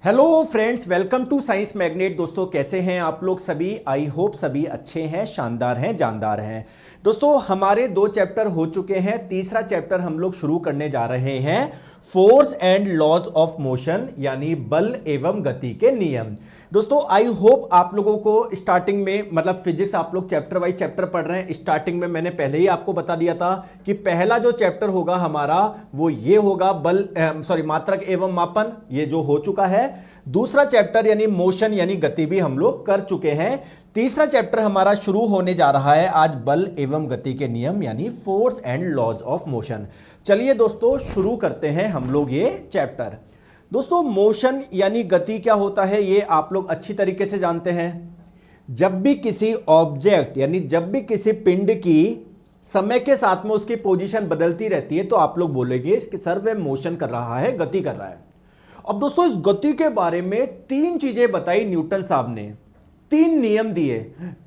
Hello friends, welcome to Science Magnet. दोस्तों कैसे हैं आप लोग सभी? आई होप सभी अच्छे हैं, शानदार हैं, जानदार हैं। दोस्तों हमारे 2 चैप्टर हो चुके हैं, तीसरा चैप्टर हम लोग शुरू करने जा रहे हैं, force and laws of motion, यानी बल एवं गति के नियम। दोस्तों आई होप आप लोगों को स्टार्टिंग में, मतलब फिजिक्स आप लोग चैप्टर वाइज चैप्टर पढ़ रहे हैं। स्टार्टिंग में मैंने पहले ही आपको बता दिया था कि पहला जो चैप्टर होगा हमारा वो ये होगा मात्रक एवं मापन, ये जो हो चुका है। दूसरा चैप्टर यानी मोशन यानी गति भी हम लोग कर चुके हैं। तीसरा चैप्टर हमारा शुरू होने जा रहा है आज, बल एवं गति के नियम यानी force and laws of motion. चलिए दोस्तों शुरू करते हैं हम लोग ये चैप्टर। दोस्तों मोशन यानी गति क्या होता है ये आप लोग अच्छी तरीके से जानते हैं। जब भी किसी ऑब्जेक्ट यानी जब भी किसी पिंड की समय के साथ में उसकी पोजीशन बदलती रहती है तो आप लोग बोलेंगे कि सर वह मोशन कर रहा है, गति कर रहा है। अब दोस्तों इस गति के बारे में 3 चीजें बताई न्यूटन साहब ने, 3 नियम दिए।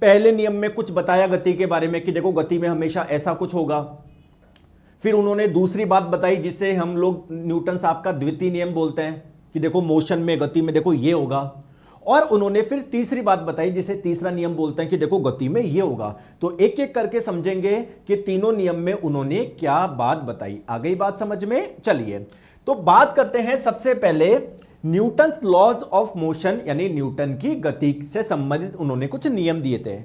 पहले नियम में कुछ बताया गति के बारे में कि देखो गति में हमेशा ऐसा कुछ होगा। फिर उन्होंने दूसरी बात बताई जिसे हम लोग न्यूटन साहब का द्वितीय नियम बोलते हैं कि देखो मोशन में, गति में देखो ये होगा। और उन्होंने फिर तीसरी बात बताई जिसे तीसरा नियम बोलते हैं कि देखो गति में ये होगा। तो एक एक करके समझेंगे कि तीनों नियम में उन्होंने क्या बात बताई। आ गई बात समझ में? चलिए तो बात करते हैं सबसे पहले न्यूटन्स लॉज ऑफ मोशन यानी न्यूटन की गति से संबंधित उन्होंने कुछ नियम दिए थे।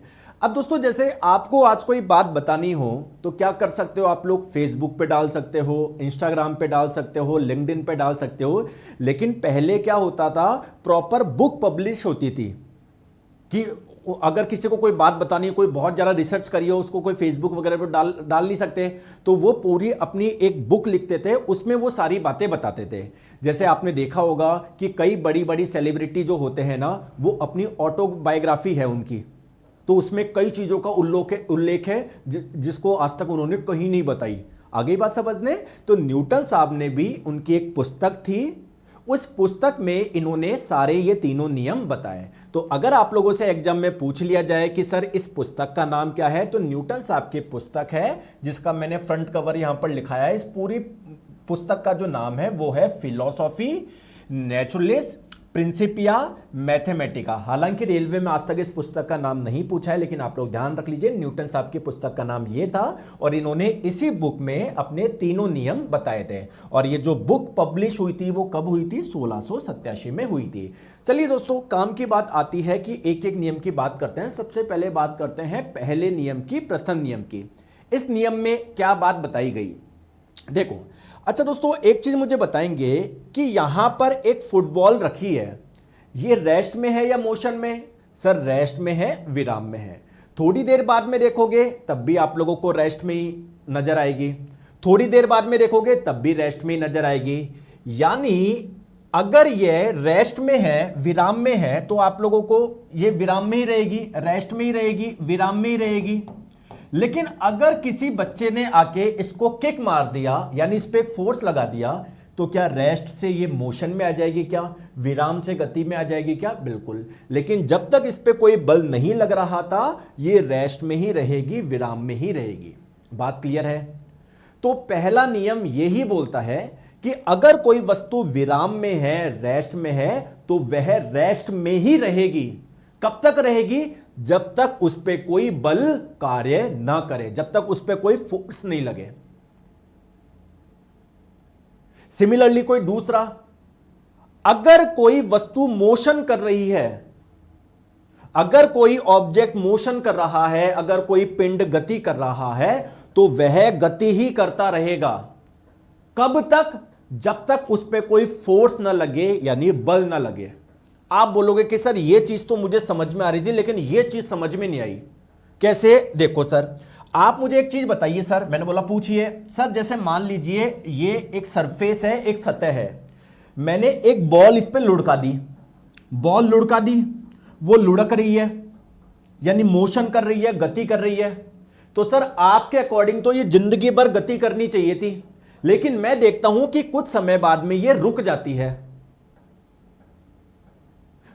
अब दोस्तों जैसे आपको आज कोई बात बतानी हो तो क्या कर सकते हो आप लोग? फेसबुक पे डाल सकते हो, इंस्टाग्राम पे डाल सकते हो, लिंक्डइन पे डाल सकते हो। लेकिन पहले क्या होता था, प्रॉपर बुक पब्लिश होती थी कि अगर किसी को कोई बात बतानी है, कोई बहुत ज़्यादा रिसर्च करी हो, उसको कोई फेसबुक वगैरह पर डाल नहीं सकते, तो वो पूरी अपनी एक बुक लिखते थे, उसमें वो सारी बातें बताते थे। जैसे आपने देखा होगा कि कई बड़ी बड़ी सेलिब्रिटी जो होते हैं ना, वो अपनी ऑटोबायोग्राफी है उनकी, तो उसमें कई चीज़ों का उल्लेख है जिसको आज तक उन्होंने कहीं नहीं बताई। आगे बात समझने, तो न्यूटन साहब ने भी उनकी एक पुस्तक थी, उस पुस्तक में इन्होंने सारे ये तीनों नियम बताए। तो अगर आप लोगों से एग्जाम में पूछ लिया जाए कि सर इस पुस्तक का नाम क्या है, तो न्यूटन साहब की पुस्तक है जिसका मैंने फ्रंट कवर यहां पर लिखाया है। इस पूरी पुस्तक का जो नाम है वो है फिलॉसफी नेचुरलिस प्रिंसिपिया मैथमेटिका। हालांकि रेलवे में आज तक इस पुस्तक का नाम नहीं पूछा है, लेकिन आप लोग ध्यान रख लीजिए न्यूटन साहब की पुस्तक का नाम ये था और इन्होंने इसी बुक में अपने तीनों नियम बताए थे। और ये जो बुक पब्लिश हुई थी वो कब हुई थी? 1687 में हुई थी। चलिए दोस्तों काम की बात आती है कि एक एक नियम की बात करते हैं। सबसे पहले बात करते हैं पहले नियम की, प्रथम नियम की। इस नियम में क्या बात बताई गई देखो। अच्छा दोस्तों एक चीज मुझे बताएंगे कि यहां पर एक फुटबॉल रखी है, ये रेस्ट में है या मोशन में? सर रेस्ट में है, विराम में है। थोड़ी देर बाद में देखोगे तब भी आप लोगों को रेस्ट में ही नजर आएगी, थोड़ी देर बाद में देखोगे तब भी रेस्ट में ही नजर आएगी। यानी अगर ये रेस्ट में है, विराम में है, तो आप लोगों को ये विराम में ही रहेगी, रेस्ट में ही रहेगी, विराम में ही रहेगी। लेकिन अगर किसी बच्चे ने आके इसको किक मार दिया यानी इस पे एक फोर्स लगा दिया, तो क्या रेस्ट से ये मोशन में आ जाएगी? क्या विराम से गति में आ जाएगी? क्या बिल्कुल। लेकिन जब तक इस पे कोई बल नहीं लग रहा था ये रेस्ट में ही रहेगी, विराम में ही रहेगी। बात क्लियर है? तो पहला नियम यही बोलता है कि अगर कोई वस्तु विराम में है, रेस्ट में है, तो वह रेस्ट में ही रहेगी। कब तक रहेगी? जब तक उस पे कोई बल कार्य ना करे, जब तक उस पे कोई फोर्स नहीं लगे। सिमिलरली कोई दूसरा, अगर कोई वस्तु मोशन कर रही है, अगर कोई ऑब्जेक्ट मोशन कर रहा है, अगर कोई पिंड गति कर रहा है, तो वह गति ही करता रहेगा। कब तक? जब तक उस पे कोई फोर्स ना लगे यानी बल ना लगे। आप बोलोगे कि सर ये चीज तो मुझे समझ में आ रही थी लेकिन ये चीज समझ में नहीं आई। कैसे? देखो सर आप मुझे एक चीज बताइए। सर मैंने बोला पूछिए। सर जैसे मान लीजिए ये एक सरफेस है, एक सतह है, मैंने एक बॉल इस पे लुढ़का दी, बॉल लुढ़का दी, वो लुढ़क रही है यानी मोशन कर रही है, गति कर रही है। तो सर आपके अकॉर्डिंग तो ये जिंदगी भर गति करनी चाहिए थी, लेकिन मैं देखता हूं कि कुछ समय बाद में ये रुक जाती है।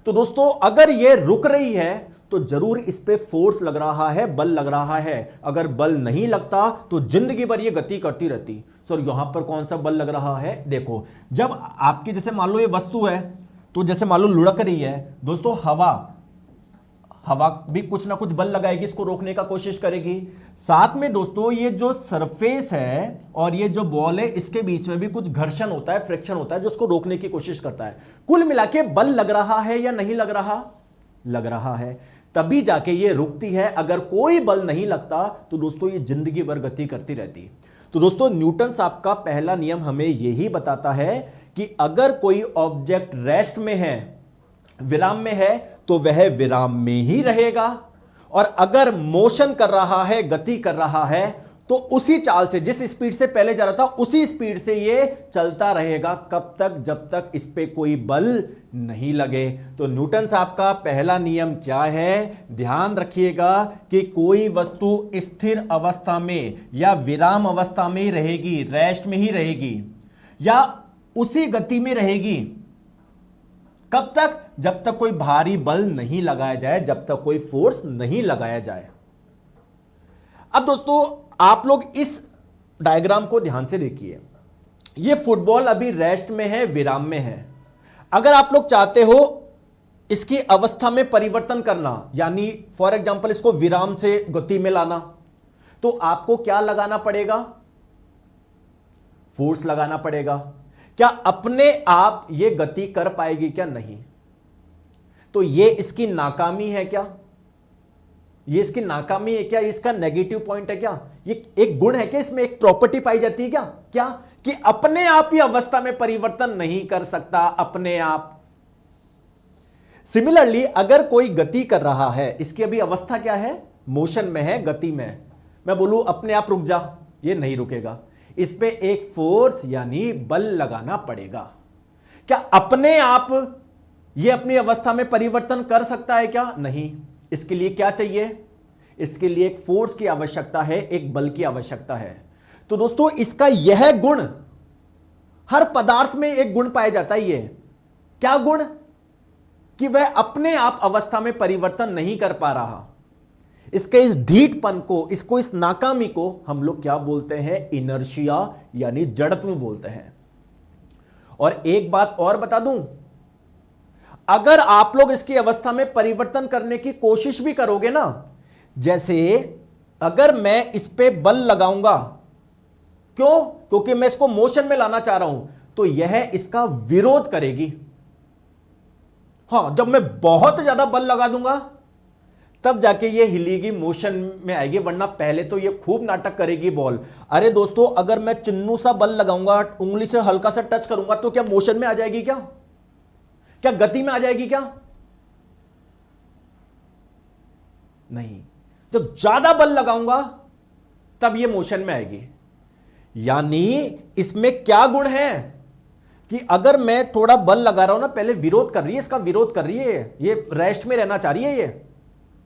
तो दोस्तों अगर ये रुक रही है तो जरूर इस पे फोर्स लग रहा है, बल लग रहा है। अगर बल नहीं लगता तो जिंदगी भर ये गति करती रहती। सर यहां पर कौन सा बल लग रहा है? देखो जब आपकी जैसे मान लो ये वस्तु है, तो जैसे मान लो लुढ़क रही है दोस्तों हवा, हवा भी कुछ ना कुछ बल लगाएगी, इसको रोकने का कोशिश करेगी। साथ में दोस्तों ये जो सरफेस है और ये जो बॉल है इसके बीच में भी कुछ घर्षण होता है, फ्रिक्शन होता है, जो उसको रोकने की कोशिश करता है। कुल मिला के बल लग रहा है या नहीं लग रहा? लग रहा है, तभी जाके ये रुकती है। अगर कोई बल नहीं लगता तो दोस्तों ये जिंदगी भर गति करती रहती। तो दोस्तों न्यूटन साहब का पहला नियम हमें यही बताता है कि अगर कोई ऑब्जेक्ट रेस्ट में है, विराम में है, तो वह विराम में ही रहेगा, और अगर मोशन कर रहा है, गति कर रहा है, तो उसी चाल से, जिस स्पीड से पहले जा रहा था उसी स्पीड से ये चलता रहेगा। कब तक? जब तक इस पे कोई बल नहीं लगे। तो न्यूटन साहब का पहला नियम क्या है? ध्यान रखिएगा कि कोई वस्तु स्थिर अवस्था में या विराम अवस्था में ही रहेगी, रेस्ट में ही रहेगी, या उसी गति में रहेगी। कब तक? जब तक कोई भारी बल नहीं लगाया जाए, जब तक कोई फोर्स नहीं लगाया जाए। अब दोस्तों आप लोग इस डायग्राम को ध्यान से देखिए। ये फुटबॉल अभी रेस्ट में है, विराम में है। अगर आप लोग चाहते हो इसकी अवस्था में परिवर्तन करना, यानी फॉर एग्जांपल इसको विराम से गति में लाना, तो आपको क्या लगाना पड़ेगा? फोर्स लगाना पड़ेगा। क्या अपने आप ये गति कर पाएगी क्या? नहीं। तो ये इसकी नाकामी है क्या? ये इसकी नाकामी है क्या? इसका नेगेटिव पॉइंट है क्या? ये एक गुण है क्या? इसमें एक प्रॉपर्टी पाई जाती है क्या? क्या? कि अपने आप ही अवस्था में परिवर्तन नहीं कर सकता, अपने आप। सिमिलरली अगर कोई गति कर रहा है, इसकी अभी अवस्था क्या है? मोशन में है, गति में। मैं बोलूं अपने आप रुक जा, ये नहीं रुकेगा। इस पे एक फोर्स यानी बल लगाना पड़ेगा। क्या अपने आप ये अपनी अवस्था में परिवर्तन कर सकता है क्या? नहीं। इसके लिए क्या चाहिए? इसके लिए एक फोर्स की आवश्यकता है, एक बल की आवश्यकता है। तो दोस्तों इसका यह गुण, हर पदार्थ में एक गुण पाया जाता है। ये क्या गुण? कि वह अपने आप अवस्था में परिवर्तन नहीं कर पा रहा। इसके इस ढीठपन को, इसको, इस नाकामी को हम लोग क्या बोलते हैं? इनर्शिया यानी जड़त्व बोलते हैं। और एक बात और बता दूं, अगर आप लोग इसकी अवस्था में परिवर्तन करने की कोशिश भी करोगे ना, जैसे अगर मैं इस पे बल लगाऊंगा, क्यों? क्योंकि मैं इसको मोशन में लाना चाह रहा हूं, तो यह इसका विरोध करेगी। हां, जब मैं बहुत ज्यादा बल लगा दूंगा तब जाके ये हिलेगी, मोशन में आएगी, वरना पहले तो ये खूब नाटक करेगी बॉल। अरे दोस्तों अगर मैं चिन्नू सा बल लगाऊंगा, उंगली से हल्का सा टच करूंगा, तो क्या मोशन में आ जाएगी? क्या क्या गति में आ जाएगी? क्या नहीं। जब ज्यादा बल लगाऊंगा तब ये मोशन में आएगी। यानी इसमें क्या गुण है कि अगर मैं थोड़ा बल लगा रहा हूं ना, पहले विरोध कर रही है, इसका विरोध कर रही है, ये रेस्ट में रहना चाह रही है, ये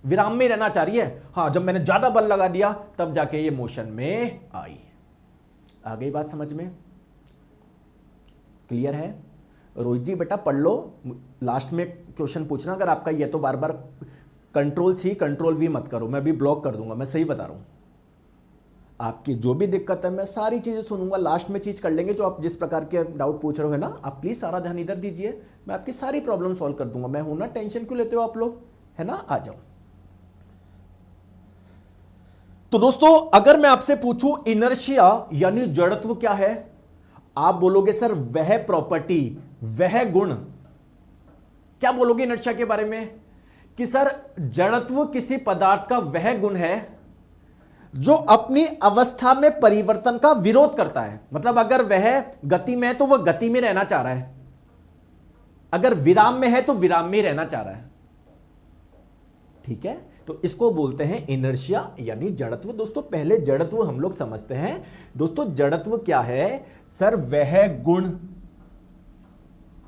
विराम में रहना चाह रही है। हां, जब मैंने ज्यादा बल लगा दिया तब जाके ये मोशन में आई। आ गई बात समझ में? क्लियर है? रोहित जी बेटा पढ़ लो, लास्ट में क्वेश्चन पूछना अगर आपका ये, तो बार बार कंट्रोल सी कंट्रोल वी मत करो, मैं भी ब्लॉक कर दूंगा। मैं सही बता रहा हूं, आपकी जो भी दिक्कत है मैं सारी चीजें सुनूंगा, लास्ट में चीज कर लेंगे। जो आप जिस प्रकार के डाउट पूछ रहे हो है ना, आप प्लीज सारा ध्यान इधर दीजिए, मैं आपकी सारी प्रॉब्लम सॉल्व कर दूंगा। मैं हूं ना, टेंशन क्यों लेते हो आप लोग, है ना? आ जाओ। तो दोस्तों अगर मैं आपसे पूछूं इनर्शिया यानी जड़त्व क्या है, आप बोलोगे सर वह प्रॉपर्टी, वह गुण। क्या बोलोगे इनर्शिया के बारे में? कि सर जड़त्व किसी पदार्थ का वह गुण है जो अपनी अवस्था में परिवर्तन का विरोध करता है। मतलब अगर वह गति में है तो वह गति में रहना चाह रहा है, अगर विराम में है तो विराम में रहना चाह रहा है। ठीक है, तो इसको बोलते हैं इनर्शिया यानी जड़त्व। दोस्तों पहले जड़त्व हम लोग समझते हैं। दोस्तों जड़त्व क्या है? सर वह गुण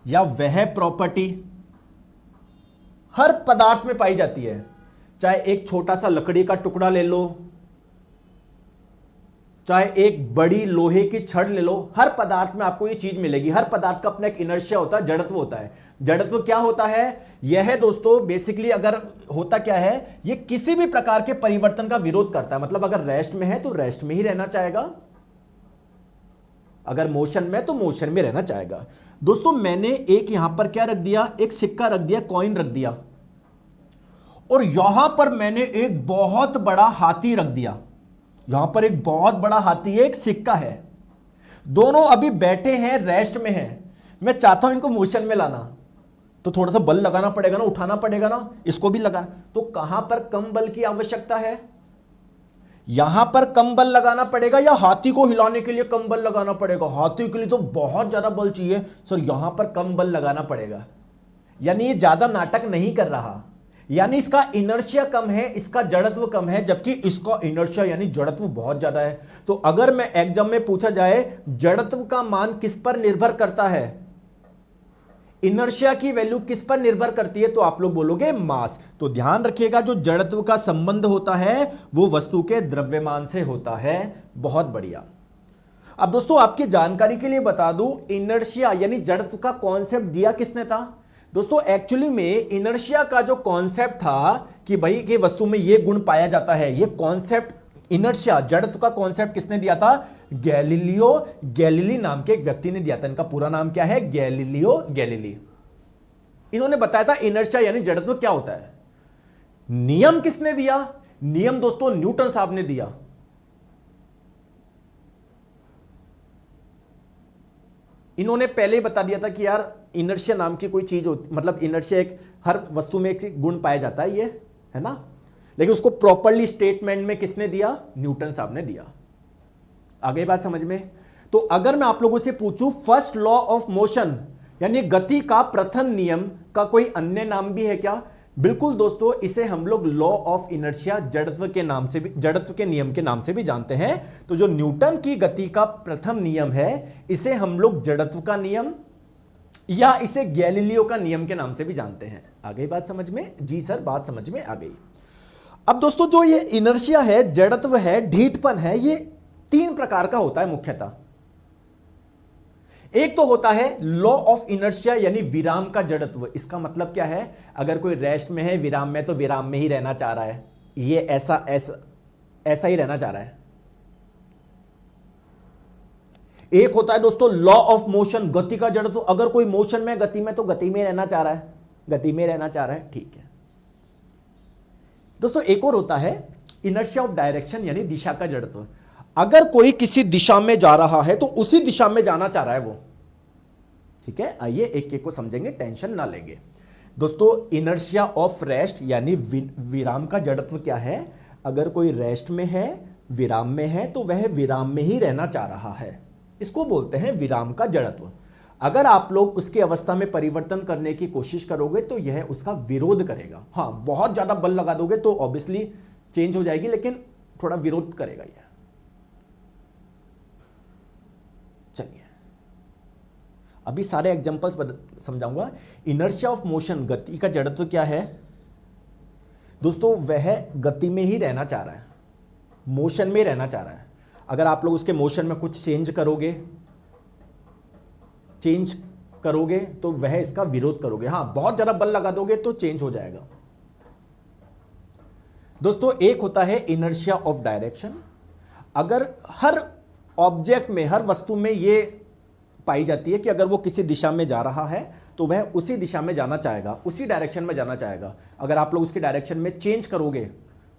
या वह प्रॉपर्टी हर पदार्थ में पाई जाती है। चाहे एक छोटा सा लकड़ी का टुकड़ा ले लो, चाहे एक बड़ी लोहे की छड़ ले लो, हर पदार्थ में आपको ये चीज मिलेगी। हर पदार्थ का अपना एक इनर्शिया होता है, जड़त्व होता है। जड़त्व क्या होता है? यह दोस्तों बेसिकली अगर होता क्या है, ये किसी भी प्रकार के परिवर्तन का विरोध करता है। मतलब अगर रेस्ट में है तो रेस्ट में ही रहना चाहेगा, अगर मोशन में तो मोशन में रहना चाहेगा। दोस्तों मैंने एक यहां पर क्या रख दिया, एक सिक्का रख दिया, कॉइन रख दिया, और यहां पर मैंने एक बहुत बड़ा हाथी रख दिया। यहां पर एक बहुत बड़ा हाथी है, एक सिक्का है, दोनों अभी बैठे हैं, रेस्ट में हैं। मैं चाहता हूं इनको मोशन में लाना, तो थोड़ा सा बल लगाना पड़ेगा ना, उठाना पड़ेगा ना, इसको भी लगा। तो कहां पर कम बल की आवश्यकता है, यहां पर कम बल लगाना पड़ेगा, या हाथी को हिलाने के लिए कम बल लगाना पड़ेगा? हाथी के लिए तो बहुत ज्यादा बल चाहिए सर, यहां पर कम बल लगाना पड़ेगा। यानी ये ज्यादा नाटक नहीं कर रहा, यानी इसका इनर्शिया कम है, इसका जड़त्व कम है, जबकि इसका इनर्शिया यानी जड़त्व बहुत ज्यादा है। तो अगर मैं एग्जाम में पूछा जाए जड़त्व का मान किस पर निर्भर करता है, इनर्शिया की वैल्यू किस पर निर्भर करती है, तो आप लोग बोलोगे मास। तो ध्यान रखिएगा, जो जड़त्व का संबंध होता है वो वस्तु के द्रव्यमान से होता है। बहुत बढ़िया। अब दोस्तों आपकी जानकारी के लिए बता दूं, इनर्शिया यानी जड़त्व का कॉन्सेप्ट दिया किसने था? दोस्तों एक्चुअली में इनर्शिया का जो कॉन्सेप्ट था कि भाई कि वस्तु में ये गुण पाया जाता है, ये कॉन्सेप्ट इनर्शिया जड़त्व का कॉन्सेप्ट किसने दिया था? गैलीलियो गैलीली नाम के एक व्यक्ति ने दिया था। इनका पूरा नाम क्या है? Galileo Galilei. इन्होंने बताया था इनर्शिया यानी जड़त्व क्या होता है। नियम किसने दिया? नियम दोस्तों न्यूटन साहब ने दिया। इन्होंने पहले ही बता दिया था कि यार इनर्शिया नाम की कोई चीज होती, मतलब इनर्शिया एक हर वस्तु में एक गुण पाया जाता है, ये है ना। लेकिन उसको प्रॉपरली स्टेटमेंट में किसने दिया? न्यूटन साहब ने दिया। आ गई बात समझ में? तो अगर मैं आप लोगों से पूछूं फर्स्ट लॉ ऑफ मोशन यानी गति का प्रथम नियम का कोई अन्य नाम भी है क्या? बिल्कुल दोस्तों, इसे हम लोग लॉ ऑफ इनर्शिया जड़त्व के नाम से भी, जड़त्व के नियम के नाम से भी जानते हैं। तो जो न्यूटन की गति का प्रथम नियम है, इसे हम लोग जड़त्व का नियम या इसे गैलीलियो का नियम के नाम से भी जानते हैं। आ गई बात समझ में? जी सर, बात समझ में आ गई। अब दोस्तों जो ये इनर्शिया है, जड़त्व है, ढीठपन है, ये तीन प्रकार का होता है मुख्यतः। एक तो होता है लॉ ऑफ इनर्शिया यानी विराम का जड़त्व। इसका मतलब क्या है? अगर कोई रेस्ट में है, विराम में, तो विराम में ही रहना चाह रहा है, ये ऐसा ऐसा ऐसा ही रहना चाह रहा है। एक होता है दोस्तों लॉ ऑफ मोशन, गति का जड़त्व। अगर कोई मोशन में, गति में, तो गति में रहना चाह रहा है, गति में रहना चाह रहा है, ठीक है दोस्तों। एक और होता है इनर्शिया ऑफ डायरेक्शन यानी दिशा का जड़त्व। अगर कोई किसी दिशा में जा रहा है तो उसी दिशा में जाना चाह रहा है वो, ठीक है। आइए एक एक को समझेंगे, टेंशन ना लेंगे दोस्तों। इनर्शिया ऑफ रेस्ट यानी विराम का जड़त्व क्या है? अगर कोई रेस्ट में है, विराम में है, तो वह विराम में ही रहना चाह रहा है, इसको बोलते हैं विराम का जड़त्व। अगर आप लोग उसकी अवस्था में परिवर्तन करने की कोशिश करोगे तो यह उसका विरोध करेगा। हाँ, बहुत ज्यादा बल लगा दोगे तो ऑब्वियसली चेंज हो जाएगी, लेकिन थोड़ा विरोध करेगा यह। चलिए अभी सारे एग्जांपल्स समझाऊंगा। इनर्शिया ऑफ मोशन, गति का जड़त्व क्या है दोस्तों? वह गति में ही रहना चाह रहा है, मोशन में रहना चाह रहा है। अगर आप लोग उसके मोशन में कुछ चेंज करोगे तो वह इसका विरोध करोगे। हाँ, बहुत ज्यादा बल लगा दोगे तो चेंज हो जाएगा दोस्तों। एक होता है इनर्शिया ऑफ डायरेक्शन। अगर हर ऑब्जेक्ट में, हर वस्तु में ये पाई जाती है कि अगर वो किसी दिशा में जा रहा है तो वह उसी दिशा में जाना चाहेगा, उसी डायरेक्शन में जाना चाहेगा। अगर आप लोग उसके डायरेक्शन में चेंज करोगे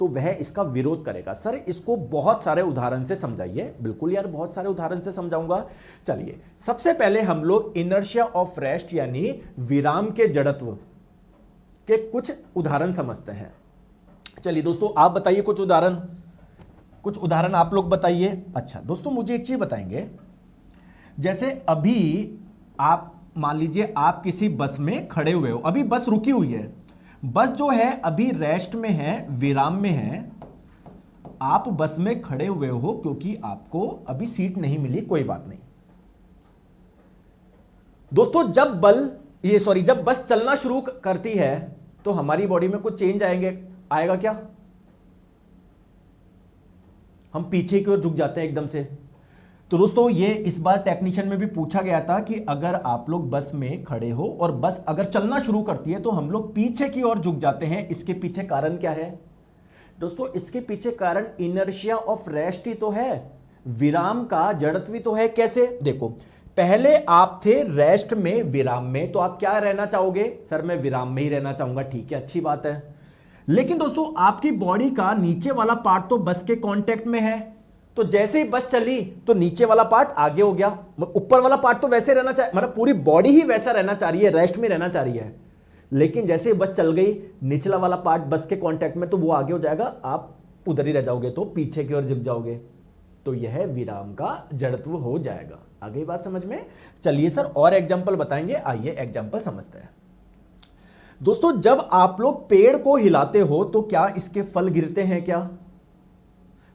तो वह इसका विरोध करेगा। सर इसको बहुत सारे उदाहरण से समझाइए। बिल्कुल यार, बहुत सारे उदाहरण से समझाऊंगा। चलिए सबसे पहले हम लोग इनर्शिया ऑफ रेस्ट यानी विराम के जड़त्व के कुछ उदाहरण समझते हैं। चलिए दोस्तों आप बताइए कुछ उदाहरण आप लोग बताइए। अच्छा दोस्तों, मुझे एक चीज बताएंगे, जैसे अभी आप मान लीजिए आप किसी बस में खड़े हुए हो, अभी बस रुकी हुई है, बस जो है अभी रेस्ट में है, विराम में है। आप बस में खड़े हुए हो क्योंकि आपको अभी सीट नहीं मिली, कोई बात नहीं दोस्तों। जब बस चलना शुरू करती है तो हमारी बॉडी में कुछ चेंज आएगा क्या? हम पीछे की ओर झुक जाते हैं एकदम से। तो दोस्तों ये इस बार टेक्नीशियन में भी पूछा गया था कि अगर आप लोग बस में खड़े हो और बस अगर चलना शुरू करती है तो हम लोग पीछे की ओर झुक जाते हैं। इसके पीछे कारण क्या है दोस्तों? इसके पीछे कारण इनर्शिया ऑफ रेस्ट ही तो है, विराम का जड़त्व तो है। कैसे? देखो, पहले आप थे रेस्ट में, विराम में, तो आप क्या रहना चाहोगे? सर मैं विराम में ही रहना चाहूंगा। ठीक है, अच्छी बात है। लेकिन दोस्तों आपकी बॉडी का नीचे वाला पार्ट तो बस के कांटेक्ट में है, तो जैसे ही बस चली तो नीचे वाला पार्ट आगे हो गया, ऊपर वाला पार्ट तो वैसे रहना चाहिए, मतलब पूरी बॉडी ही वैसा रहना चाह रही है, रेस्ट में रहना चाह रही है। लेकिन जैसे ही बस चल गई, निचला वाला पार्ट बस के कांटेक्ट में, तो वो आगे हो जाएगा, आप उधर ही रह जाओगे, तो पीछे की ओर झुक जाओगे। तो यह विराम का जड़त्व हो जाएगा। आगे बात समझ में? चलिए सर और एग्जांपल बताएंगे, आइए एग्जांपल समझते हैं। दोस्तों जब आप लोग पेड़ को हिलाते हो तो क्या इसके फल गिरते हैं क्या?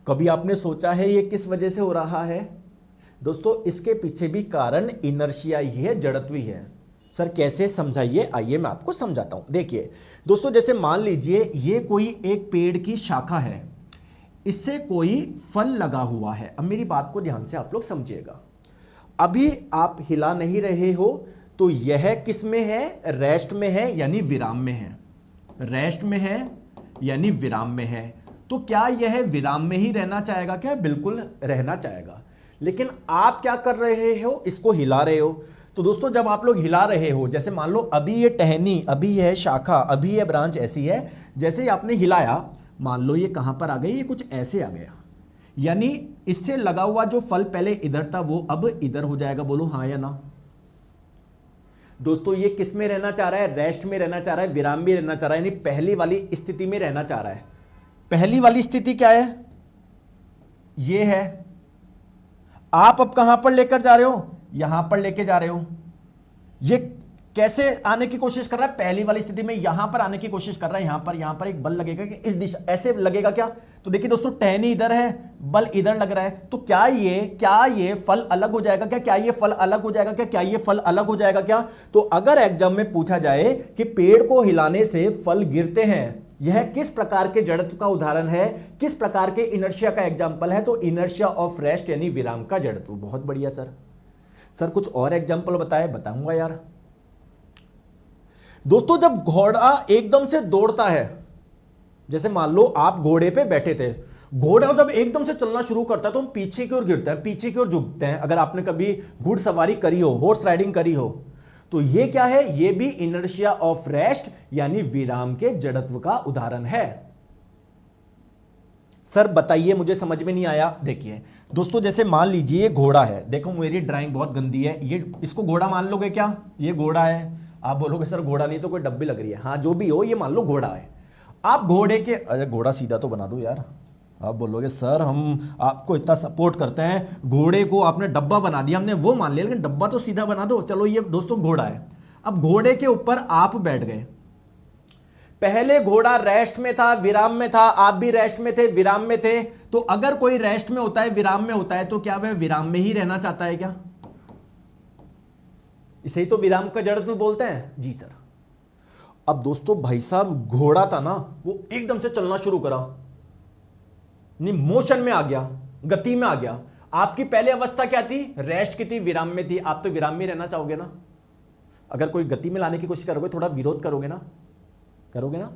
कभी आपने सोचा है ये किस वजह से हो रहा है? दोस्तों इसके पीछे भी कारण इनर्शिया ही है, जड़त्व ही है। सर कैसे, समझाइए। आइए मैं आपको समझाता हूं। देखिए दोस्तों, जैसे मान लीजिए ये कोई एक पेड़ की शाखा है, इससे कोई फल लगा हुआ है। अब मेरी बात को ध्यान से आप लोग समझिएगा। अभी आप हिला नहीं रहे हो, तो यह किस में है? रेस्ट में है, यानी विराम में है। रेस्ट में है यानी विराम में है। तो क्या यह विराम में ही रहना चाहेगा क्या? बिल्कुल रहना चाहेगा। लेकिन आप क्या कर रहे हो? इसको हिला रहे हो। तो दोस्तों जब आप लोग हिला रहे हो, जैसे मान लो अभी ये टहनी, अभी यह शाखा, अभी यह ब्रांच ऐसी है, जैसे ही आपने हिलाया, मान लो ये कहां पर आ गई? ये कुछ ऐसे आ गया, यानी इससे लगा हुआ जो फल पहले इधर था वो अब इधर हो जाएगा। बोलो हाँ या ना? दोस्तों ये किस में रहना चाह रहा है? रेस्ट में रहना चाह रहा है, विराम में रहना चाह रहा है, यानी पहली वाली स्थिति में रहना चाह रहा है। पहली वाली स्थिति क्या है? ये है। आप अब कहां पर लेकर जा रहे हो? यहां पर लेके जा रहे हो। ये कैसे आने की कोशिश कर रहा है? पहली वाली स्थिति में यहां पर आने की कोशिश कर रहा है। यहां पर एक बल लगेगा कि इस दिशा, ऐसे लगेगा क्या? तो देखिए दोस्तों, टहनी इधर है, बल इधर लग रहा है, तो क्या ये फल अलग हो जाएगा क्या? क्या ये फल अलग हो जाएगा क्या? क्या ये फल अलग हो जाएगा क्या? तो अगर एग्जाम में पूछा जाए कि पेड़ को हिलाने से फल गिरते हैं, यह किस प्रकार के जड़त्व का उदाहरण है, किस प्रकार के इनर्शिया का एग्जाम्पल है? तो इनर्शिया ऑफ रेस्ट यानी विराम का जड़त्व। बहुत बढ़िया सर कुछ और एग्जाम्पल बताए? बताऊंगा यार। दोस्तों जब घोड़ा एकदम से दौड़ता है, जैसे मान लो आप घोड़े पे बैठे थे, घोड़ा जब एकदम से चलना शुरू करता है तो हम पीछे की ओर गिरते हैं, पीछे की ओर झुकते हैं। अगर आपने कभी घुड़सवारी करी हो, हॉर्स राइडिंग करी हो, तो ये क्या है? ये भी इनर्शिया ऑफ रेस्ट यानी विराम के जड़त्व का उदाहरण है। सर बताइए, मुझे समझ में नहीं आया। देखिए दोस्तों, जैसे मान लीजिए ये घोड़ा है, देखो मेरी ड्राइंग बहुत गंदी है, ये इसको घोड़ा मान लोगे क्या? ये घोड़ा है। आप बोलोगे सर घोड़ा नहीं तो कोई डब्बी लग रही है। हाँ जो भी हो, ये मान लो घोड़ा है। आप घोड़े के, अरे घोड़ा सीधा तो बना दो यार। आप बोलोगे सर हम आपको इतना सपोर्ट करते हैं, घोड़े को आपने डब्बा बना दिया, हमने वो मान लिया, लेकिन डब्बा तो सीधा बना दो। चलो ये दोस्तों घोड़ा है। अब घोड़े के ऊपर आप बैठ गए। पहले घोड़ा रेस्ट में था, विराम में था, आप भी रेस्ट में थे, विराम में थे। तो अगर कोई रेस्ट में होता है, विराम में होता है, तो क्या वह विराम में ही रहना चाहता है क्या? इसे ही तो विराम का जड़त्व बोलते हैं। जी सर। अब दोस्तों भाई साहब घोड़ा था ना, वो एकदम से चलना शुरू करा, नहीं मोशन में आ गया, गति में आ गया। आपकी पहले अवस्था क्या थी? रेस्ट की थी, विराम में थी। आप तो विराम में रहना चाहोगे ना? अगर कोई गति में लाने की कोशिश करोगे, थोड़ा विरोध करोगे ना?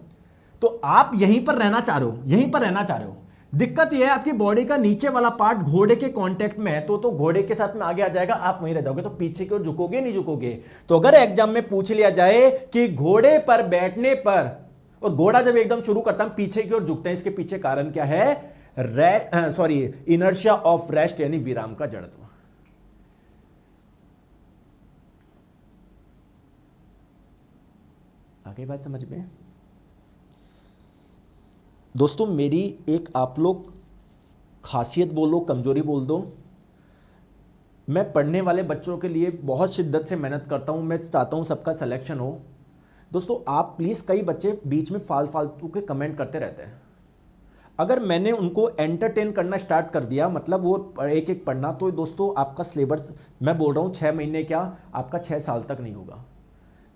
तो आप यहीं पर रहना चाह रहे हो, यहीं पर रहना चाह रहे हो। दिक्कत यह है आपकी बॉडी का नीचे वाला पार्ट घोड़े के कांटेक्ट में है, तो घोड़े के साथ में आगे आ जाएगा, आप वहीं रह जाओगे। तो पीछे की ओर झुकोगे नहीं झुकोगे? तो अगर एग्जाम में पूछ लिया जाए कि घोड़े पर बैठने पर, और घोड़ा जब एकदम शुरू करता है पीछे की ओर झुकते हैं, इसके पीछे कारण क्या है? इनर्शिया ऑफ रेस्ट यानी विराम का जड़त्व। आगे बात समझ में? दोस्तों मेरी एक आप लोग खासियत बोलो, कमजोरी बोल दो, मैं पढ़ने वाले बच्चों के लिए बहुत शिद्दत से मेहनत करता हूं। मैं चाहता हूं सबका सिलेक्शन हो। दोस्तों आप प्लीज़, कई बच्चे बीच में फालतू के कमेंट करते रहते हैं। अगर मैंने उनको एंटरटेन करना स्टार्ट कर दिया, मतलब वो एक एक पढ़ना, तो दोस्तों आपका सिलेबस, मैं बोल रहा हूँ 6 महीने क्या, आपका 6 साल तक नहीं होगा।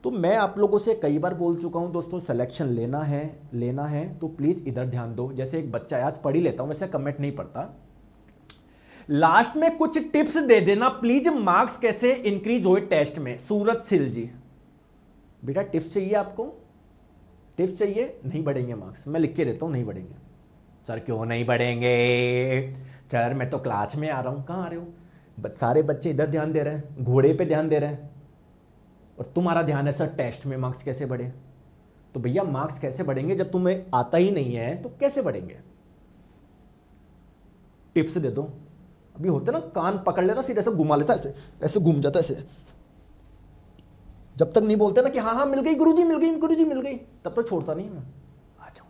तो मैं आप लोगों से कई बार बोल चुका हूं दोस्तों, सिलेक्शन लेना है तो प्लीज़ इधर ध्यान दो। जैसे एक बच्चा है, आज पढ़ ही लेता हूं, वैसे कमेंट नहीं पढ़ता, लास्ट में कुछ टिप्स दे देना प्लीज, मार्क्स कैसे इंक्रीज हुए टेस्ट में। सूरत सिल जी, बेटा टिप्स चाहिए आपको? टिप्स चाहिए? नहीं बढ़ेंगे मार्क्स, मैं लिख के देता हूं, नहीं बढ़ेंगे। सर क्यों नहीं बढ़ेंगे? सर मैं तो क्लास में आ रहा हूं। कहां आ रहे हो? सारे बच्चे इधर ध्यान दे रहे हैं, घोड़े पे ध्यान दे रहे हैं, और तुम्हारा ध्यान है सर टेस्ट में मार्क्स कैसे बढ़े। तो भैया मार्क्स कैसे बढ़ेंगे जब तुम्हें आता ही नहीं है, तो कैसे बढ़ेंगे? टिप्स दे दो। अभी होते ना कान पकड़ लेता, सीधे ऐसे घुमा लेता, ऐसे ऐसे घूम जाता ऐसे, जब तक नहीं बोलते ना कि हाँ हाँ मिल गई गुरुजी, मिल गई गुरुजी, मिल गई, तब तक छोड़ता नहीं मैं। आ जाओ,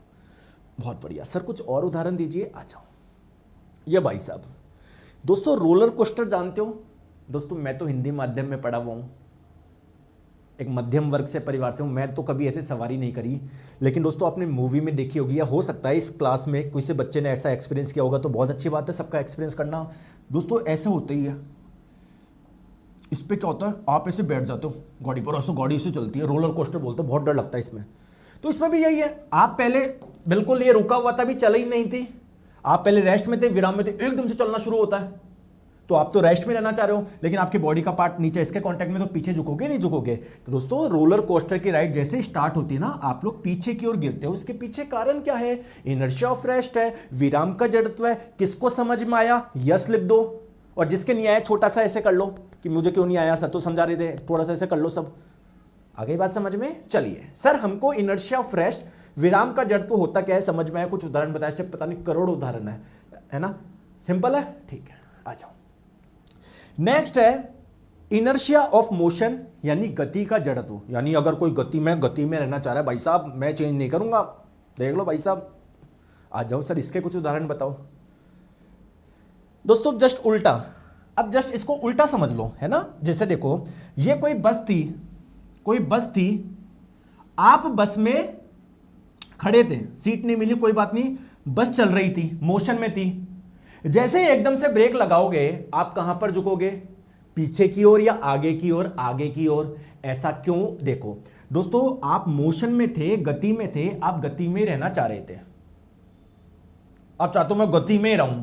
बहुत बढ़िया सर, कुछ और उदाहरण दीजिए। आ जाओ, ये भाई साहब, दोस्तों रोलर कोस्टर जानते हो? दोस्तों मैं तो हिंदी माध्यम में पढ़ा हुआ हूं, एक मध्यम वर्ग से परिवार से हूं, मैं तो कभी ऐसे सवारी नहीं करी, लेकिन दोस्तों आपने मूवी में देखी होगी, या हो सकता है इस क्लास में किसी से बच्चे ने ऐसा एक्सपीरियंस किया होगा, तो बहुत अच्छी बात है सबका एक्सपीरियंस करना। दोस्तों ऐसे होता ही है, इस पे क्या होता है, आप ऐसे बैठ जाते हो गाड़ी पर, ऐसे गाड़ी से चलती है, रोलर कोस्टर बोलते हैं, बहुत डर लगता है इसमें। तो इसमें भी यही है, आप पहले बिल्कुल ये रुका हुआ था, भी चल ही नहीं थी, आप पहले रेस्ट में थे, विराम में थे, एकदम से चलना शुरू होता है, तो आप तो रेस्ट में रहना चाह रहे हो, लेकिन आपकी बॉडी का पार्ट नीचे इसके कांटेक्ट में, तो पीछे झुकोगे नहीं झुकोगे। तो दोस्तों रोलर कोस्टर की राइड जैसे स्टार्ट होती है ना, आप लोग पीछे की ओर गिरते हो। इसके पीछे कारण क्या है? इनर्शिया ऑफ रेस्ट है, विराम का जड़त्व है। किसको समझ में आया? यस लिख दो, और जिसके नहीं आया छोटा सा ऐसे कर लो कि मुझे क्यों नहीं आया, सर तो समझा रहे थे, थोड़ा सा ऐसे कर लो सब। आगे बात समझ में? चलिए सर, हमको इनर्शिया ऑफ रेस्ट, विराम का जड़त्व होता क्या है समझ में आया, कुछ उदाहरण बताए, से पता नहीं करोड़ उदाहरण है ना, सिंपल है, ठीक है। आ जाओ, नेक्स्ट है इनर्शिया ऑफ मोशन, यानी गति का जड़त्व। यानी अगर कोई गति में रहना चाह रहा है, भाई साहब मैं चेंज नहीं करूंगा, देख लो भाई साहब। आ जाओ सर, इसके कुछ उदाहरण बताओ। दोस्तों जस्ट उल्टा, अब जस्ट इसको उल्टा समझ लो, है ना। जैसे देखो, ये कोई बस थी, आप बस में खड़े थे, सीट नहीं मिली, कोई बात नहीं, बस चल रही थी, मोशन में थी। जैसे ही एकदम से ब्रेक लगाओगे, आप कहां पर झुकोगे? पीछे की ओर या आगे की ओर? आगे की ओर। ऐसा क्यों? देखो दोस्तों, आप मोशन में थे, गति में थे, आप गति में रहना चाह रहे थे, आप चाहते हो मैं गति में रहूं,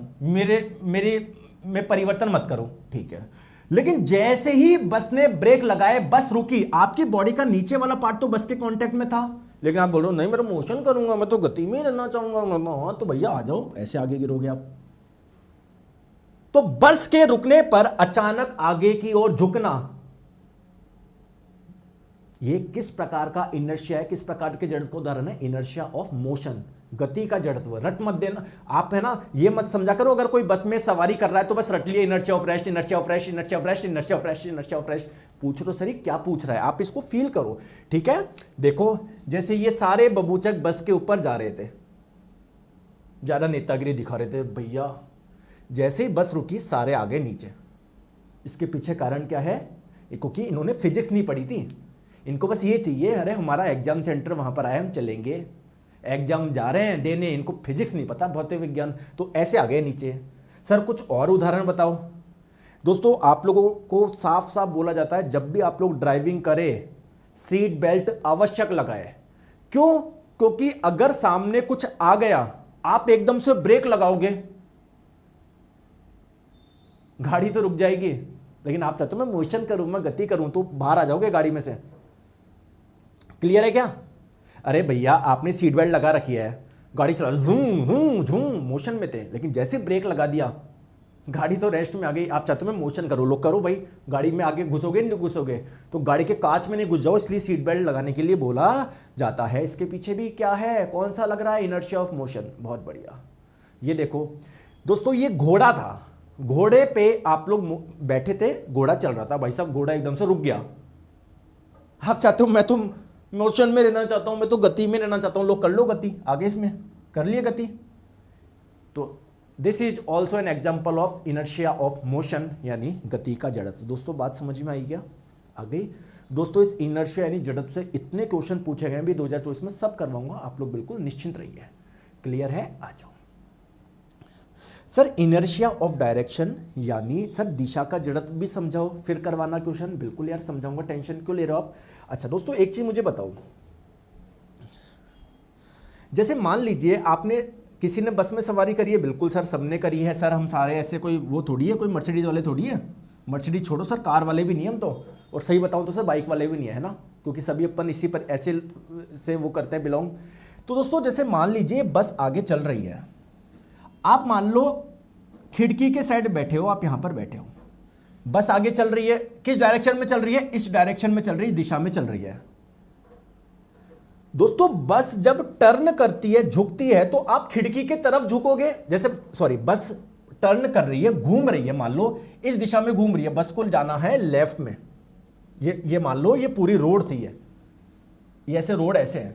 मेरे में परिवर्तन मत करो, ठीक है। लेकिन जैसे ही बस ने ब्रेक लगाए, बस रुकी, आपकी बॉडी का नीचे वाला पार्ट तो बस के कांटेक्ट में था, लेकिन आप बोल रहे हो नहीं मैं तो मोशन करूंगा, मैं तो गति में रहना चाहूंगा। तो भैया आ जाओ, ऐसे आगे गिरोगे आप। तो बस के रुकने पर अचानक आगे की ओर झुकना, यह किस प्रकार का इनर्शिया है, किस प्रकार के जड़त्व का उदाहरण है? इनर्शिया ऑफ मोशन, गति का जड़त्व। रट मत देना आप, है ना, ये मत समझा करो अगर कोई बस में सवारी कर रहा है तो बस रट लिए inertia of rest, inertia of rest, inertia of rest, inertia of rest, inertia of rest. पूछ लो सर क्या पूछ रहा है, आप इसको फील करो, ठीक है। देखो जैसे ये सारे बबूचक बस के ऊपर जा रहे थे, ज्यादा नेतागिरी दिखा रहे थे भैया, जैसे ही बस रुकी सारे आगे नीचे। इसके पीछे कारण क्या है? क्योंकि इन्होंने फिजिक्स नहीं पढ़ी थी, इनको बस ये चाहिए, अरे हमारा एग्जाम सेंटर वहां पर आया, हम चलेंगे, एग्जाम जा रहे हैं देने, इनको फिजिक्स नहीं पता, भौतिक विज्ञान, तो ऐसे आ गए नीचे। सर कुछ और उदाहरण बताओ। दोस्तों आप लोगों को साफ साफ बोला जाता है, जब भी आप लोग ड्राइविंग करें सीट बेल्ट अवश्यक लगाए। क्यों? क्योंकि अगर सामने कुछ आ गया, आप एकदम से ब्रेक लगाओगे, गाड़ी तो रुक जाएगी, लेकिन आप चाहते हो मैं मोशन करूं, मैं गति करूं, तो बाहर आ जाओगे गाड़ी में से। क्लियर है क्या? अरे भैया आपने सीट बेल्ट लगा रखी है, गाड़ी चला, झूम झूम झूम, मोशन में थे, लेकिन जैसे ब्रेक लगा दिया गाड़ी तो रेस्ट में आ गई। आप चाहते हो मैं मोशन करूं, लोग करो भाई, गाड़ी में आगे घुसोगे नहीं घुसोगे, तो गाड़ी के कांच में नहीं घुस जाओ, इसलिए सीट बेल्ट लगाने के लिए बोला जाता है। इसके पीछे भी क्या है, कौन सा लग रहा है? Inertia of motion. बहुत बढ़िया। ये देखो दोस्तों, ये घोड़ा था, घोड़े पे आप लोग बैठे थे, घोड़ा चल रहा था, भाई साहब घोड़ा एकदम से रुक गया। आप चाहते हो मैं तो मोशन में रहना चाहता हूं, मैं तो गति में रहना चाहता हूं, लोग कर लो गति, आगे इसमें कर लिए गति। तो this is also an example of inertia of motion, यानी गति का जड़त्व। दोस्तों बात समझ में आई क्या? आ गई? दोस्तों इस इनर्शिया यानी जड़त्व से इतने क्वेश्चन पूछे गए भी 2024 में, सब करवाऊंगा, आप लोग बिल्कुल निश्चिंत रहिए। क्लियर है? आ जाओ सर। इनर्शिया ऑफ डायरेक्शन, यानी सर दिशा का जड़त्व भी समझाओ, फिर करवाना क्वेश्चन। बिल्कुल यार समझाऊंगा, टेंशन क्यों ले रहे हो आप। अच्छा दोस्तों एक चीज मुझे बताओ, जैसे मान लीजिए आपने, किसी ने बस में सवारी करी है, बिल्कुल सर सबने करी है सर, हम सारे ऐसे कोई वो थोड़ी है, कोई मर्सिडीज वाले थोड़ी है, मर्सिडीज छोड़ो सर, कार वाले भी नहीं हम तो, और सही बताऊं तो सर बाइक वाले भी नहीं है ना, क्योंकि सभी अपन इसी पर ऐसे से वो करते हैं बिलोंग। तो दोस्तों जैसे मान लीजिए बस आगे चल रही है, आप मान लो खिड़की के साइड बैठे हो, आप यहां पर बैठे हो, बस आगे चल रही है, किस डायरेक्शन में चल रही है? इस डायरेक्शन में चल रही है, दिशा में चल रही है। दोस्तों बस जब टर्न करती है, झुकती है, तो आप खिड़की की तरफ झुकोगे। जैसे सॉरी, बस टर्न कर रही है, घूम रही है, मान लो इस दिशा में घूम रही है, बस को जाना है लेफ्ट में। ये मान लो ये पूरी रोड थी, ये ऐसे रोड ऐसे है,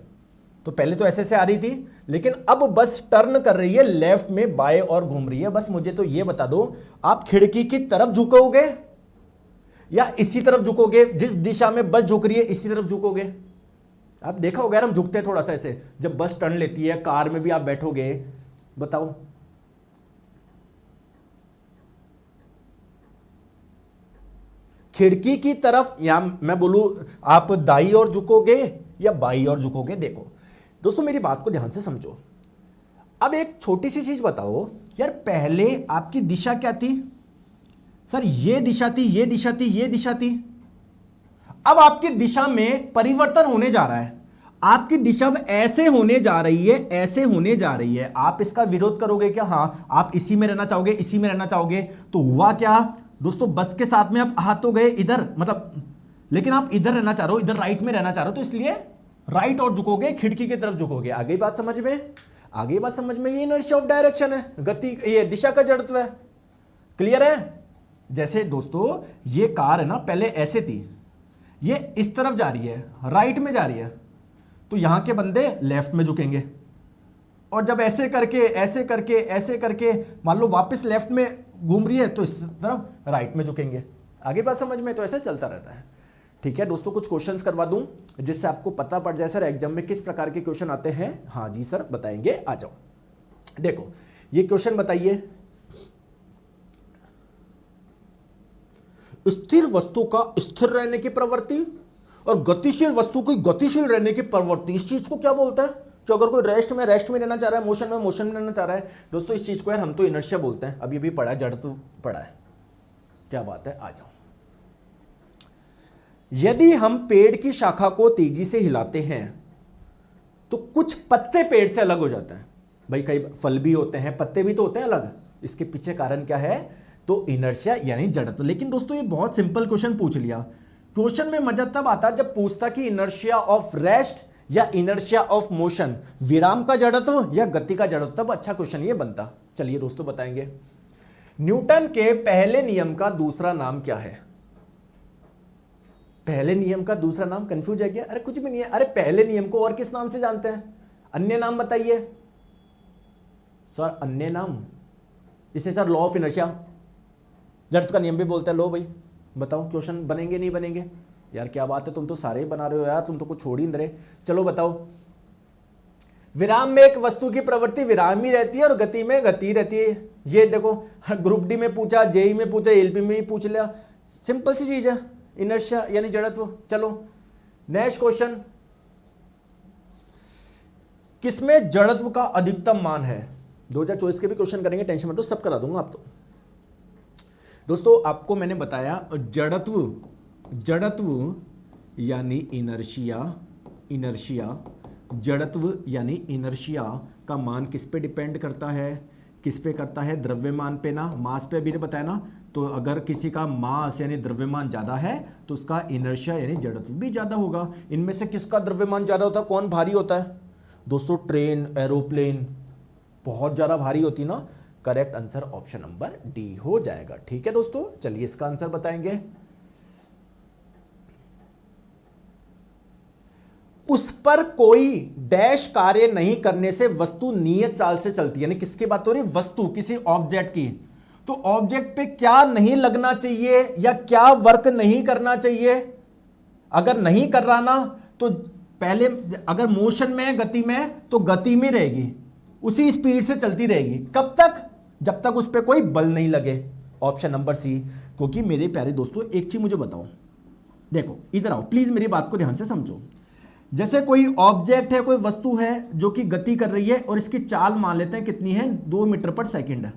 तो पहले तो ऐसे से आ रही थी, लेकिन अब बस टर्न कर रही है लेफ्ट में, बाएं और घूम रही है। बस मुझे तो ये बता दो, आप खिड़की की तरफ झुकोगे या इसी तरफ झुकोगे? जिस दिशा में बस झुक रही है इसी तरफ झुकोगे। आप देखा होगा हम झुकते हैं थोड़ा सा ऐसे, जब बस टर्न लेती है, कार में भी आप बैठोगे, बताओ। खिड़की की तरफ, या मैं बोलूं आप दाई ओर झुकोगे या बाई ओर झुकोगे? देखो दोस्तों मेरी बात को ध्यान से समझो। अब एक छोटी सी चीज बताओ यार, पहले आपकी दिशा क्या थी? सर ये दिशा थी, ये दिशा थी, ये दिशा थी। अब आपकी दिशा में परिवर्तन होने जा रहा है, आपकी दिशा अब ऐसे होने जा रही है, ऐसे होने जा रही है। आप इसका विरोध करोगे क्या? हाँ, आप इसी में रहना चाहोगे, इसी में रहना चाहोगे। तो हुआ क्या दोस्तों, बस के साथ में आप हाथ तो गए इधर, मतलब, लेकिन आप इधर रहना चाह रहे हो, इधर राइट में रहना चाह रहे हो, तो इसलिए राइट और झुकोगे, खिड़की की तरफ झुकोगे। आगे बात समझ में? आगे बात समझ में? ये इनर्शिया ऑफ डायरेक्शन है, गति, ये दिशा का जड़त्व है। क्लियर है? जैसे दोस्तों ये कार है ना, पहले ऐसे थी, ये इस तरफ जा रही है, राइट में जा रही है, तो यहां के बंदे लेफ्ट में झुकेंगे, और जब ऐसे करके ऐसे करके ऐसे करके मान लो वापस लेफ्ट में घूम रही है, तो इस तरफ राइट में झुकेंगे। आगे बात समझ में? तो ऐसा चलता रहता है। ठीक है दोस्तों, कुछ क्वेश्चंस करवा दूं जिससे आपको पता पड़ जाए सर एग्जाम में किस प्रकार के क्वेश्चन आते हैं। हाँ जी सर बताएंगे, आ जाओ। देखो ये क्वेश्चन बताइए, स्थिर वस्तु का स्थिर रहने की प्रवृत्ति और गतिशील वस्तु की गतिशील रहने की प्रवृत्ति, इस चीज को क्या बोलता है? कि अगर कोई रेस्ट में रहना चाह रहा है, मोशन में रहना चाह रहा है। दोस्तों इस चीज को यार हम तो इनर्शिया बोलते हैं, अभी भी पढ़ा है, जड़त्व पढ़ा है। क्या बात है, आ जाओ। यदि हम पेड़ की शाखा को तेजी से हिलाते हैं तो कुछ पत्ते पेड़ से अलग हो जाते हैं। भाई कई फल भी होते हैं, पत्ते भी तो होते हैं अलग, इसके पीछे कारण क्या है? तो इनर्शिया यानी जड़त्व। लेकिन दोस्तों ये बहुत सिंपल क्वेश्चन पूछ लिया। क्वेश्चन में मजा तब आता जब पूछता कि इनर्शिया ऑफ रेस्ट या इनर्शिया ऑफ मोशन, विराम का जड़त्व या गति का जड़त्व, तब अच्छा क्वेश्चन ये बनता। चलिए दोस्तों बताएंगे। न्यूटन के पहले नियम का दूसरा नाम क्या है? पहले नियम का दूसरा नाम, कंफ्यूज है क्या? अरे कुछ भी नहीं है। अरे पहले नियम को और किस नाम से जानते हैं? अन्य नाम बताइए सर। अन्य नाम इसे सर लॉ ऑफ इनर्शिया, जड़त्व का नियम भी बोलते हैं। लो भाई बताओ, क्वेश्चन बनेंगे नहीं बनेंगे? यार क्या बात है, तुम तो सारे ही बना रहे हो यार, तुम तो कुछ छोड़ ही नहीं रहे। चलो बताओ। विराम में एक वस्तु की प्रवृत्ति विराम ही रहती है और गति में गति रहती है। ये देखो ग्रुप डी में पूछा, जेई में पूछा, एलपी में भी पूछ लिया, सिंपल सी चीज है, इनर्शिया यानी जड़त्व। चलो नेक्स्ट क्वेश्चन, किसमें जड़त्व का अधिकतम मान है? 2024 के भी क्वेश्चन करेंगे, टेंशन मत लो, सब करा दूंगा आप तो। दोस्तों आपको मैंने बताया जड़त्व यानी इनर्शिया, जड़त्व यानी इनर्शिया का मान किस पे डिपेंड करता है? किस पे करता है? द्रव्यमान पे ना, मास पे अभी ने बताया ना। तो अगर किसी का मास यानी द्रव्यमान ज्यादा है तो उसका इनर्शिया यानी जड़त्व भी ज्यादा होगा। इनमें से किसका द्रव्यमान ज्यादा होता है? कौन भारी होता है? दोस्तों ट्रेन, एरोप्लेन बहुत ज्यादा भारी होती ना। Correct answer option number D हो जाएगा। ठीक है दोस्तों, चलिए इसका आंसर बताएंगे। उस पर कोई डैश कार्य नहीं करने से वस्तु नियत चाल से चलती है। यानी किसकी बात हो रही है? वस्तु, किसी ऑब्जेक्ट की। तो ऑब्जेक्ट पे क्या नहीं लगना चाहिए या क्या वर्क नहीं करना चाहिए? अगर नहीं कर रहा ना तो पहले, अगर मोशन में है, गति में है, तो गति में रहेगी, उसी स्पीड से चलती रहेगी। कब तक? जब तक उस पर कोई बल नहीं लगे। Option number C. क्योंकि मेरे प्यारे दोस्तों एक चीज मुझे बताओ, देखो इधर आओ प्लीज, मेरी बात को ध्यान से समझो। जैसे कोई ऑब्जेक्ट है, कोई वस्तु है जो कि गति कर रही है और इसकी चाल मान लेते हैं कितनी है? 2 मीटर पर सेकंड है।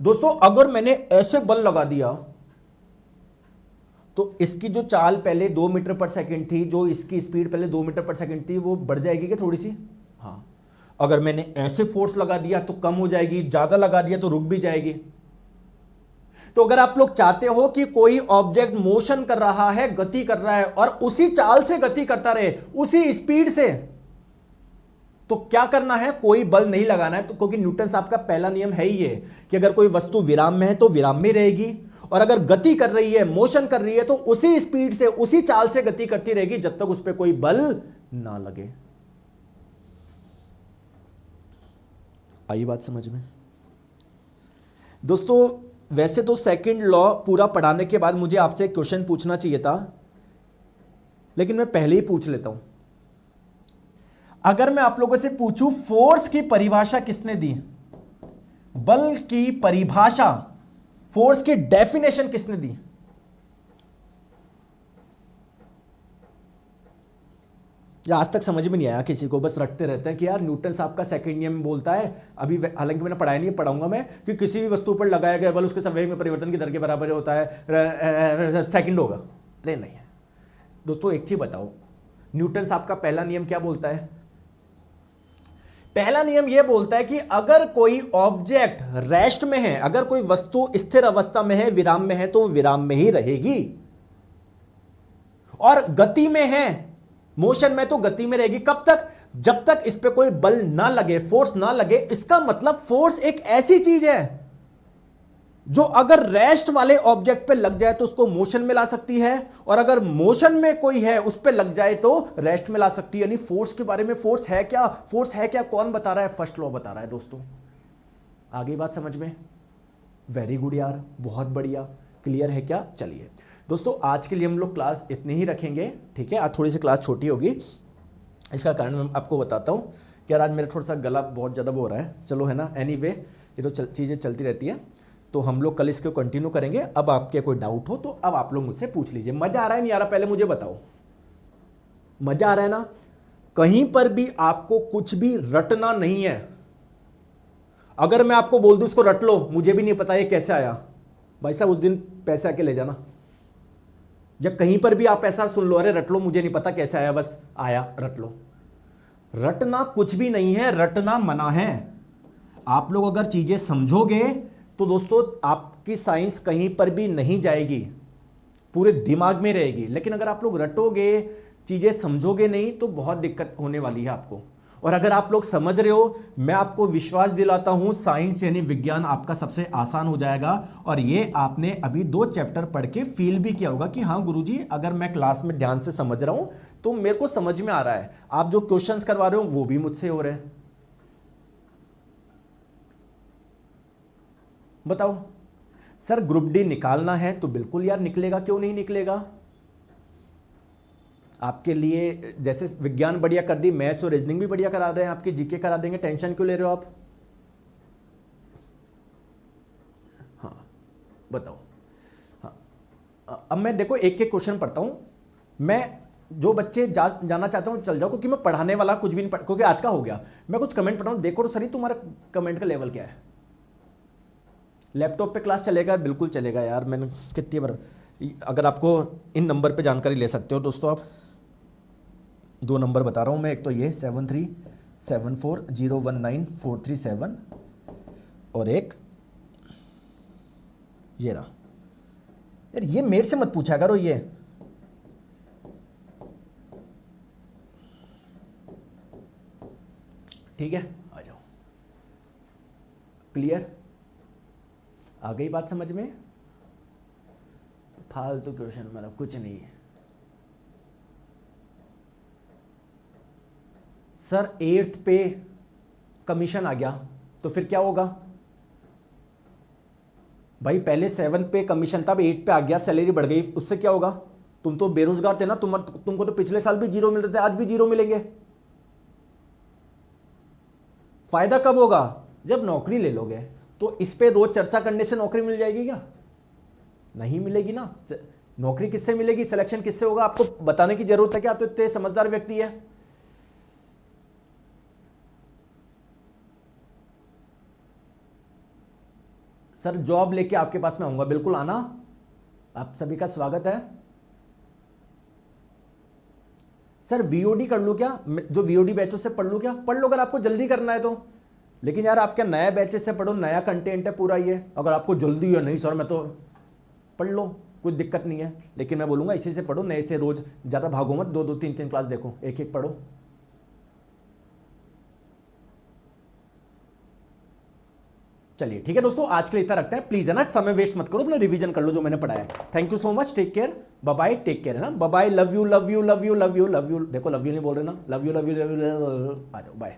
दोस्तों अगर मैंने ऐसे बल लगा दिया तो इसकी जो चाल पहले 2 मीटर पर सेकंड थी, जो इसकी स्पीड पहले 2 मीटर पर सेकंड थी, वो बढ़ जाएगी क्या थोड़ी सी? हाँ। अगर मैंने ऐसे फोर्स लगा दिया तो कम हो जाएगी, ज्यादा लगा दिया तो रुक भी जाएगी। तो अगर आप लोग चाहते हो कि कोई ऑब्जेक्ट मोशन कर रहा है, गति कर रहा है और उसी चाल से गति करता रहे, उसी स्पीड से, तो क्या करना है, कोई बल नहीं लगाना है। तो क्योंकि न्यूटन साहब का पहला नियम है ही ये कि अगर कोई वस्तु विराम में है तो विराम में रहेगी, और अगर गति कर रही है, मोशन कर रही है, तो उसी स्पीड से, उसी चाल से गति करती रहेगी जब तक उस पर कोई बल ना लगे। आई बात समझ में? दोस्तों वैसे तो सेकंड लॉ पूरा पढ़ाने के बाद मुझे आपसे एक क्वेश्चन पूछना चाहिए था, लेकिन मैं पहले ही पूछ लेता हूं। अगर मैं आप लोगों से पूछूं फोर्स की परिभाषा किसने दी, बल की परिभाषा, फोर्स की डेफिनेशन किसने दी? या आज तक समझ में नहीं आया किसी को, बस रटते रहते हैं कि यार न्यूटन साहब का सेकंड नियम बोलता है, अभी हालांकि मैंने पढ़ाया नहीं, पढ़ाऊंगा मैं, कि किसी भी वस्तु पर लगाया गया बल उसके संवेग में परिवर्तन की दर के बराबर होता है, सेकंड होगा। अरे नहीं है दोस्तों, एक चीज बताओ, न्यूटन साहब का पहला नियम क्या बोलता है? पहला नियम यह बोलता है कि अगर कोई ऑब्जेक्ट रेस्ट में है, अगर कोई वस्तु स्थिर अवस्था में है, विराम में है, तो विराम में ही रहेगी, और गति में है, मोशन में, तो गति में रहेगी। कब तक? जब तक इस पे कोई बल ना लगे, फोर्स ना लगे। इसका मतलब फोर्स एक ऐसी चीज है जो अगर रेस्ट वाले ऑब्जेक्ट पे लग जाए तो उसको मोशन में ला सकती है, और अगर मोशन में कोई है उस पे लग जाए तो रेस्ट में ला सकती है। यानी फोर्स के बारे में, फोर्स है क्या, फोर्स है क्या, कौन बता रहा है? फर्स्ट लॉ बता रहा है दोस्तों। आगे बात समझ में? वेरी गुड यार, बहुत बढ़िया, क्लियर है क्या? चलिए दोस्तों, आज के लिए हम लोग क्लास इतनी ही रखेंगे, ठीक है? आज थोड़ी सी क्लास छोटी होगी, इसका कारण मैं आपको बताता हूँ कि यार आज मेरा थोड़ा सा गला बहुत ज़्यादा वो हो रहा है, चलो है ना, एनीवे ये तो चीज़ें चलती रहती है। तो हम लोग कल इसको कंटिन्यू करेंगे। अब आपके कोई डाउट हो तो अब आप लोग मुझसे पूछ लीजिए। मज़ा आ रहा है नहीं आ रहा, पहले मुझे बताओ, मज़ा आ रहा है ना? कहीं पर भी आपको कुछ भी रटना नहीं है। अगर मैं आपको बोल दूं इसको रट लो, मुझे भी नहीं पता ये कैसे आया, भाई साहब उस दिन पैसे आके ले जाना। जब कहीं पर भी आप ऐसा सुन लो, अरे रट लो, मुझे नहीं पता कैसे आया, बस आया, रट लो। रटना कुछ भी नहीं है, रटना मना है। आप लोग अगर चीजें समझोगे तो दोस्तों आपकी साइंस कहीं पर भी नहीं जाएगी, पूरे दिमाग में रहेगी। लेकिन अगर आप लोग रटोगे, चीजें समझोगे नहीं, तो बहुत दिक्कत होने वाली है आपको। और अगर आप लोग समझ रहे हो, मैं आपको विश्वास दिलाता हूं, साइंस यानी विज्ञान आपका सबसे आसान हो जाएगा। और ये आपने अभी 2 चैप्टर पढ़ के फील भी किया होगा कि हाँ गुरुजी, अगर मैं क्लास में ध्यान से समझ रहा हूं तो मेरे को समझ में आ रहा है। आप जो क्वेश्चंस करवा रहे हो वो भी मुझसे हो रहे हैं। बताओ सर, ग्रुप डी निकालना है तो बिल्कुल यार निकलेगा, क्यों नहीं निकलेगा? आपके लिए जैसे विज्ञान बढ़िया कर दी, मैथ्स और रीजनिंग भी बढ़िया करा रहे हैं, आपकी जीके करा देंगे, टेंशन क्यों ले रहे हो आप? हाँ बताओ। हाँ अब मैं देखो एक एक क्वेश्चन पढ़ता हूं। मैं जो बच्चे जाना चाहता हूं चल जाओ, क्योंकि मैं पढ़ाने वाला कुछ भी नहीं क्योंकि आज का हो गया। मैं कुछ कमेंट पढ़ रहा हूं, देखो तो सही तुम्हारा कमेंट का लेवल क्या है। लैपटॉप पे क्लास चलेगा? बिल्कुल चलेगा यार, मैंने कितनी बार, अगर आपको इन नंबर पे जानकारी ले सकते हो दोस्तों आप। 2 नंबर बता रहा हूँ मैं, एक तो ये 7374019437 और एक ये रहा। यार ये मेरे से मत पूछा करो, ये ठीक है? आ जाओ, क्लियर? आ गई बात समझ में? फालतू क्वेश्चन मतलब कुछ नहीं है सर। 8th पे कमीशन आ गया तो फिर क्या होगा भाई? पहले 7th पे कमीशन था, अब 8 पे आ गया, सैलरी बढ़ गई, उससे क्या होगा? तुम तो बेरोजगार थे ना, तुमको तो पिछले साल भी 0 मिल रहे थे, आज भी 0 मिलेंगे। फायदा कब होगा? जब नौकरी ले लोगे। तो इस पे रोज चर्चा करने से नौकरी मिल जाएगी क्या? नहीं मिलेगी ना। नौकरी किससे मिलेगी, सिलेक्शन किससे होगा? आपको बताने की जरूरत है कि आप तो इतने समझदार व्यक्ति है। सर जॉब लेके आपके पास में आऊंगा, बिल्कुल आना, आप सभी का स्वागत है। सर वीओडी कर लूँ क्या, जो वीओडी बैचों से पढ़ लूँ क्या? पढ़ लो अगर आपको जल्दी करना है तो। लेकिन यार आप क्या नया बैचेस से पढ़ो, नया कंटेंट है पूरा ये, अगर आपको जल्दी है नहीं सर मैं तो पढ़ लो, कोई दिक्कत नहीं है। लेकिन मैं बोलूँगा इसी से पढ़ो, नए से रोज ज़्यादा भागो मत, 2-2 3-3 क्लास देखो, एक एक पढ़ो। चलिए ठीक है दोस्तों, आज के लिए इतना रखते हैं। प्लीज है ना समय वेस्ट मत करो, अपना रिवीजन कर लो जो मैंने पढ़ाया है। Thank you so much, take care, bye bye, take care है ना, bye bye, love you love you love you love you love you, देखो लव यू नहीं बोल रहे ना, love you love you love you, आ जाओ बाय।